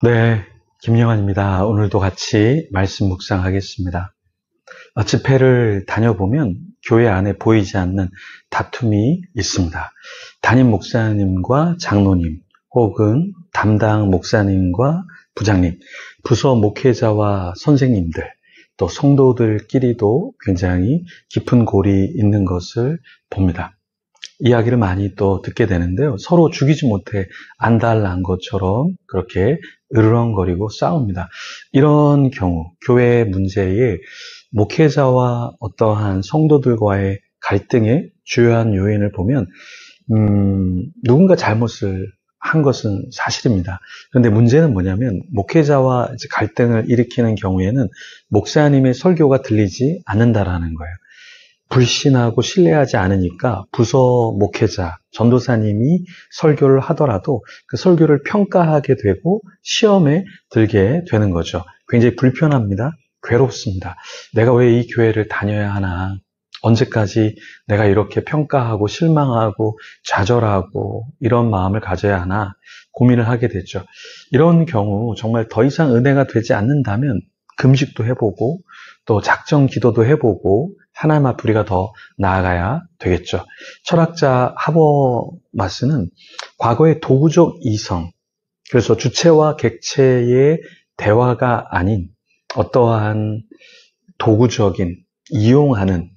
네, 김영환입니다. 오늘도 같이 말씀 묵상하겠습니다. 집회를 다녀보면 교회 안에 보이지 않는 다툼이 있습니다. 담임 목사님과 장로님, 혹은 담당 목사님과 부장님, 부서 목회자와 선생님들, 또 성도들끼리도 굉장히 깊은 골이 있는 것을 봅니다. 이야기를 많이 또 듣게 되는데요. 서로 죽이지 못해 안달난 것처럼 그렇게 으르렁거리고 싸웁니다. 이런 경우, 교회 문제에 목회자와 어떠한 성도들과의 갈등의 주요한 요인을 보면 누군가 잘못을 한 것은 사실입니다. 그런데 문제는 뭐냐면 목회자와 갈등을 일으키는 경우에는 목사님의 설교가 들리지 않는다라는 거예요. 불신하고 신뢰하지 않으니까 부서 목회자, 전도사님이 설교를 하더라도 그 설교를 평가하게 되고 시험에 들게 되는 거죠. 굉장히 불편합니다. 괴롭습니다. 내가 왜 이 교회를 다녀야 하나? 언제까지 내가 이렇게 평가하고 실망하고 좌절하고 이런 마음을 가져야 하나? 고민을 하게 되죠. 이런 경우 정말 더 이상 은혜가 되지 않는다면 금식도 해보고 또 작정 기도도 해보고 하나님 앞 우리가 더 나아가야 되겠죠. 철학자 하버마스는 과거의 도구적 이성, 그래서 주체와 객체의 대화가 아닌 어떠한 도구적인 이용하는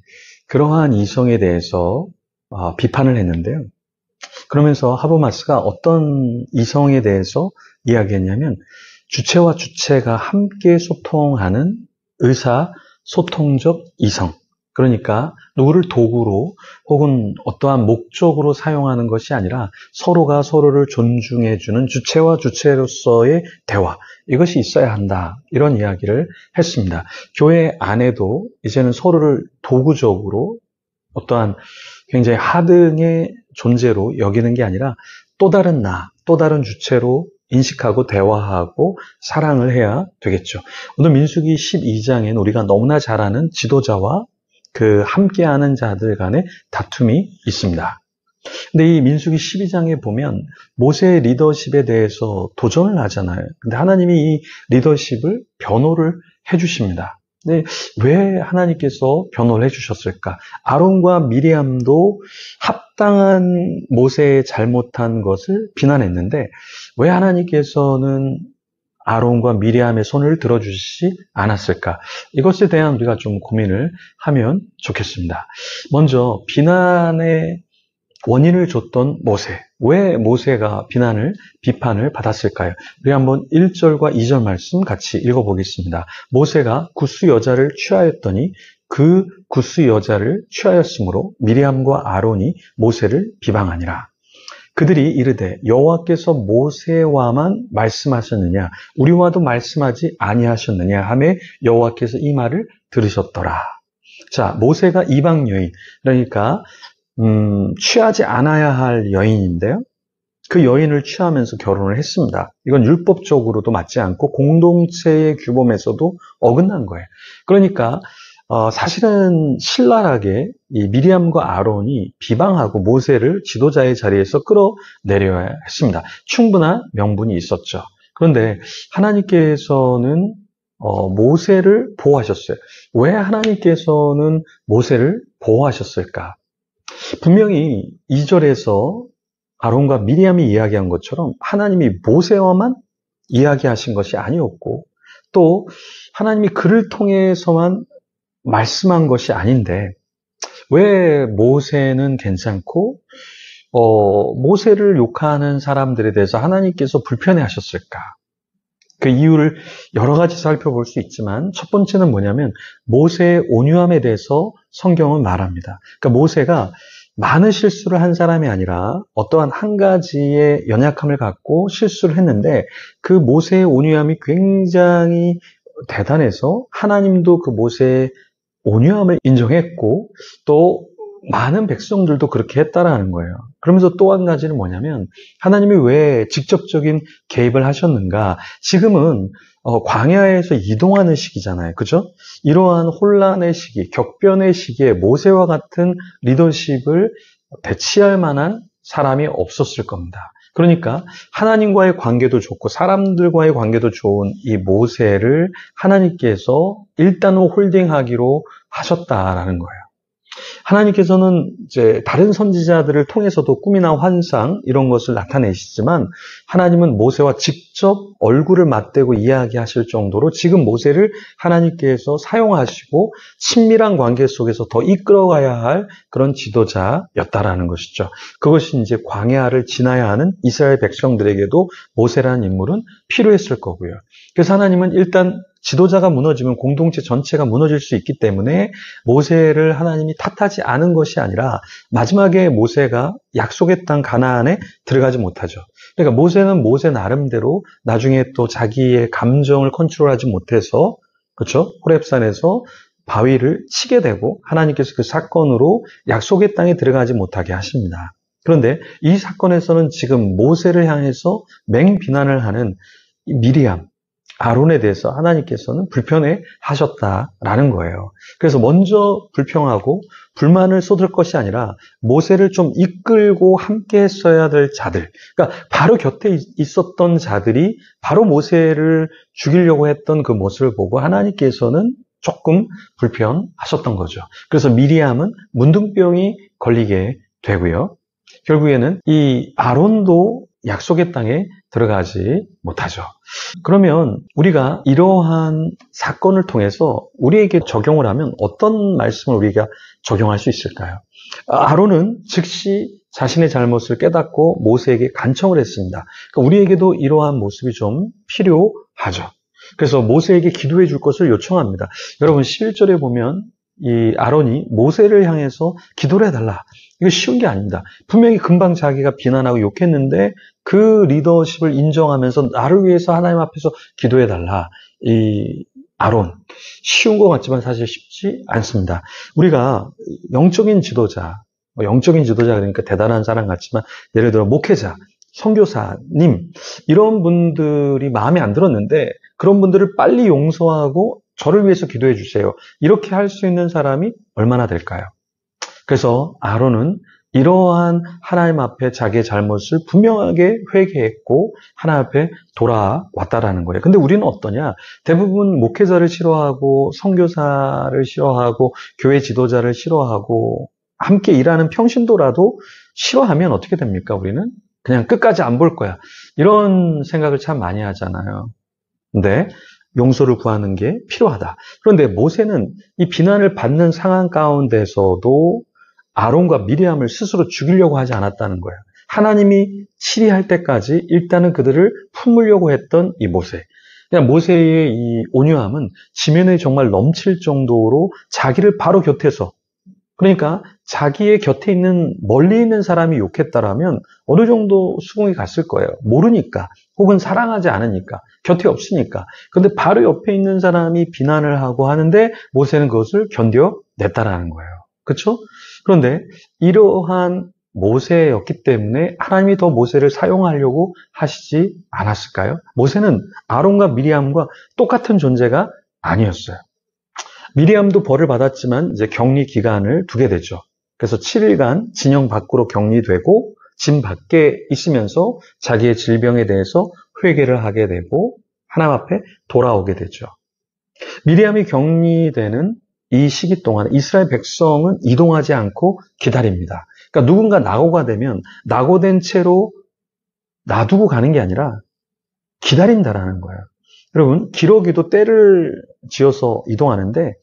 그러한 이성에 대해서 비판을 했는데요. 그러면서 하버마스가 어떤 이성에 대해서 이야기했냐면 주체와 주체가 함께 소통하는 의사소통적 이성, 그러니까 누구를 도구로 혹은 어떠한 목적으로 사용하는 것이 아니라 서로가 서로를 존중해주는 주체와 주체로서의 대화, 이것이 있어야 한다, 이런 이야기를 했습니다. 교회 안에도 이제는 서로를 도구적으로 어떠한 굉장히 하등의 존재로 여기는 게 아니라 또 다른 나, 또 다른 주체로 인식하고 대화하고 사랑을 해야 되겠죠. 오늘 민수기 12장엔 우리가 너무나 잘 아는 지도자와 그 함께하는 자들 간의 다툼이 있습니다. 근데 이 민수기 12장에 보면 모세의 리더십에 대해서 도전을 하잖아요. 근데 하나님이 이 리더십을 변호를 해주십니다. 근데 왜 하나님께서 변호를 해주셨을까? 아론과 미리암도 합당한 모세의 잘못한 것을 비난했는데 왜 하나님께서는 아론과 미리암의 손을 들어주시지 않았을까? 이것에 대한 우리가 좀 고민을 하면 좋겠습니다. 먼저 비난의 원인을 줬던 모세. 왜 모세가 비판을 받았을까요? 우리 한번 1절과 2절 말씀 같이 읽어보겠습니다. 모세가 굿수 여자를 취하였더니 그 굿수 여자를 취하였으므로 미리암과 아론이 모세를 비방하니라. 그들이 이르되 여호와께서 모세와만 말씀하셨느냐 우리와도 말씀하지 아니하셨느냐 하매 여호와께서 이 말을 들으셨더라. 자, 모세가 이방 여인, 그러니까 취하지 않아야 할 여인인데요. 그 여인을 취하면서 결혼을 했습니다. 이건 율법적으로도 맞지 않고 공동체의 규범에서도 어긋난 거예요. 그러니까 사실은 신랄하게 이 미리암과 아론이 비방하고 모세를 지도자의 자리에서 끌어내려야 했습니다. 충분한 명분이 있었죠. 그런데 하나님께서는 모세를 보호하셨어요. 왜 하나님께서는 모세를 보호하셨을까? 분명히 2절에서 아론과 미리암이 이야기한 것처럼 하나님이 모세와만 이야기하신 것이 아니었고 또 하나님이 그를 통해서만 말씀한 것이 아닌데 왜 모세는 괜찮고 모세를 욕하는 사람들에 대해서 하나님께서 불편해하셨을까? 그 이유를 여러 가지 살펴볼 수 있지만 첫 번째는 뭐냐면 모세의 온유함에 대해서 성경은 말합니다. 그러니까 모세가 많은 실수를 한 사람이 아니라 어떠한 한 가지의 연약함을 갖고 실수를 했는데 그 모세의 온유함이 굉장히 대단해서 하나님도 그 모세의 온유함을 인정했고 또 많은 백성들도 그렇게 했다라는 거예요. 그러면서 또 한 가지는 뭐냐면 하나님이 왜 직접적인 개입을 하셨는가? 지금은 광야에서 이동하는 시기잖아요. 그죠? 이러한 혼란의 시기, 격변의 시기에 모세와 같은 리더십을 배치할 만한 사람이 없었을 겁니다. 그러니까 하나님과의 관계도 좋고 사람들과의 관계도 좋은 이 모세를 하나님께서 일단은 홀딩하기로 하셨다라는 거예요. 하나님께서는 이제 다른 선지자들을 통해서도 꿈이나 환상 이런 것을 나타내시지만 하나님은 모세와 직접 얼굴을 맞대고 이야기하실 정도로 지금 모세를 하나님께서 사용하시고 친밀한 관계 속에서 더 이끌어가야 할 그런 지도자였다라는 것이죠. 그것이 이제 광야를 지나야 하는 이스라엘 백성들에게도 모세라는 인물은 필요했을 거고요. 그래서 하나님은 일단 지도자가 무너지면 공동체 전체가 무너질 수 있기 때문에 모세를 하나님이 탓하지 않은 것이 아니라 마지막에 모세가 약속의 땅 가나안에 들어가지 못하죠. 그러니까 모세는 모세 나름대로 나중에 또 자기의 감정을 컨트롤하지 못해서 그렇죠? 호렙산에서 바위를 치게 되고 하나님께서 그 사건으로 약속의 땅에 들어가지 못하게 하십니다. 그런데 이 사건에서는 지금 모세를 향해서 맹비난을 하는 미리암, 아론에 대해서 하나님께서는 불편해 하셨다라는 거예요. 그래서 먼저 불평하고 불만을 쏟을 것이 아니라 모세를 좀 이끌고 함께 했어야 될 자들, 그러니까 바로 곁에 있었던 자들이 바로 모세를 죽이려고 했던 그 모습을 보고 하나님께서는 조금 불편하셨던 거죠. 그래서 미리암은 문둥병이 걸리게 되고요. 결국에는 이 아론도 약속의 땅에 들어가지 못하죠. 그러면 우리가 이러한 사건을 통해서 우리에게 적용을 하면 어떤 말씀을 우리가 적용할 수 있을까요? 아론은 즉시 자신의 잘못을 깨닫고 모세에게 간청을 했습니다. 그러니까 우리에게도 이러한 모습이 좀 필요하죠. 그래서 모세에게 기도해 줄 것을 요청합니다. 여러분 11절에 보면 이 아론이 모세를 향해서 기도를 해달라. 이거 쉬운 게 아닙니다. 분명히 금방 자기가 비난하고 욕했는데 그 리더십을 인정하면서 나를 위해서 하나님 앞에서 기도해달라. 이 아론. 쉬운 것 같지만 사실 쉽지 않습니다. 우리가 영적인 지도자 그러니까 대단한 사람 같지만 예를 들어 목회자, 선교사님 이런 분들이 마음에 안 들었는데 그런 분들을 빨리 용서하고 저를 위해서 기도해 주세요. 이렇게 할 수 있는 사람이 얼마나 될까요? 그래서 아론은 이러한 하나님 앞에 자기의 잘못을 분명하게 회개했고 하나님 앞에 돌아왔다라는 거예요. 근데 우리는 어떠냐? 대부분 목회자를 싫어하고 선교사를 싫어하고 교회 지도자를 싫어하고 함께 일하는 평신도라도 싫어하면 어떻게 됩니까? 우리는 그냥 끝까지 안 볼 거야. 이런 생각을 참 많이 하잖아요. 근데 용서를 구하는 게 필요하다. 그런데 모세는 이 비난을 받는 상황 가운데서도 아론과 미리암을 스스로 죽이려고 하지 않았다는 거예요. 하나님이 치리할 때까지 일단은 그들을 품으려고 했던 이 모세. 그냥 모세의 이 온유함은 지면에 정말 넘칠 정도로 자기를 바로 곁에서 그러니까 자기의 곁에 있는 멀리 있는 사람이 욕했다라면 어느 정도 수긍이 갔을 거예요. 모르니까 혹은 사랑하지 않으니까 곁에 없으니까. 그런데 바로 옆에 있는 사람이 비난을 하고 하는데 모세는 그것을 견뎌냈다라는 거예요. 그렇죠? 그런데 이러한 모세였기 때문에 하나님이 더 모세를 사용하려고 하시지 않았을까요? 모세는 아론과 미리암과 똑같은 존재가 아니었어요. 미리암도 벌을 받았지만 이제 격리 기간을 두게 되죠. 그래서 7일간 진영 밖으로 격리되고 진 밖에 있으면서 자기의 질병에 대해서 회개를 하게 되고 하나님 앞에 돌아오게 되죠. 미리암이 격리되는 이 시기 동안 이스라엘 백성은 이동하지 않고 기다립니다. 그러니까 누군가 낙오가 되면 낙오된 채로 놔두고 가는 게 아니라 기다린다라는 거예요. 여러분, 기러기도 때를 지어서 이동하는데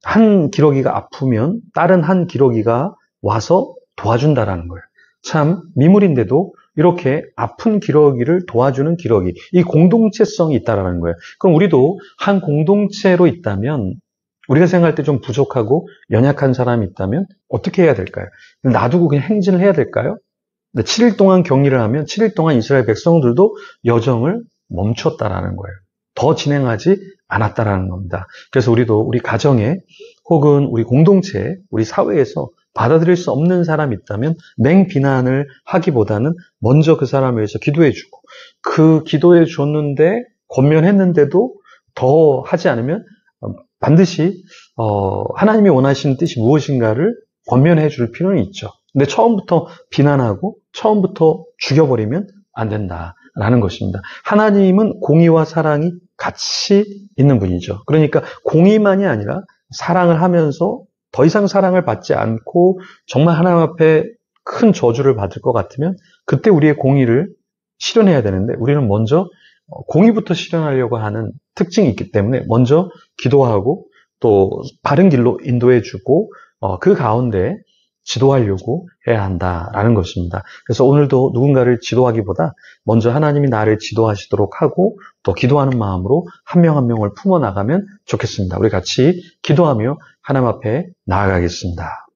한 기러기가 아프면 다른 한 기러기가 와서 도와준다라는 거예요. 참 미물인데도 이렇게 아픈 기러기를 도와주는 기러기, 이 공동체성이 있다라는 거예요. 그럼 우리도 한 공동체로 있다면 우리가 생각할 때 좀 부족하고 연약한 사람이 있다면 어떻게 해야 될까요? 놔두고 그냥 행진을 해야 될까요? 7일 동안 격리를 하면 7일 동안 이스라엘 백성들도 여정을 멈췄다라는 거예요. 더 진행하지 않았다라는 겁니다. 그래서 우리도 우리 가정에 혹은 우리 공동체에 우리 사회에서 받아들일 수 없는 사람이 있다면 맹비난을 하기보다는 먼저 그 사람을 위해서 기도해주고 그 기도해 줬는데 권면했는데도 더 하지 않으면 반드시 하나님이 원하시는 뜻이 무엇인가를 권면해 줄 필요는 있죠. 근데 처음부터 비난하고 처음부터 죽여버리면 안 된다라는 것입니다. 하나님은 공의와 사랑이 같이 있는 분이죠. 그러니까 공의만이 아니라 사랑을 하면서 더 이상 사랑을 받지 않고 정말 하나님 앞에 큰 저주를 받을 것 같으면 그때 우리의 공의를 실현해야 되는데 우리는 먼저 공의부터 실현하려고 하는 특징이 있기 때문에 먼저 기도하고 또 바른 길로 인도해주고 그 가운데 지도하려고 해야 한다라는 것입니다. 그래서 오늘도 누군가를 지도하기보다 먼저 하나님이 나를 지도하시도록 하고 또 기도하는 마음으로 한 명 한 명을 품어나가면 좋겠습니다. 우리 같이 기도하며 하나님 앞에 나아가겠습니다.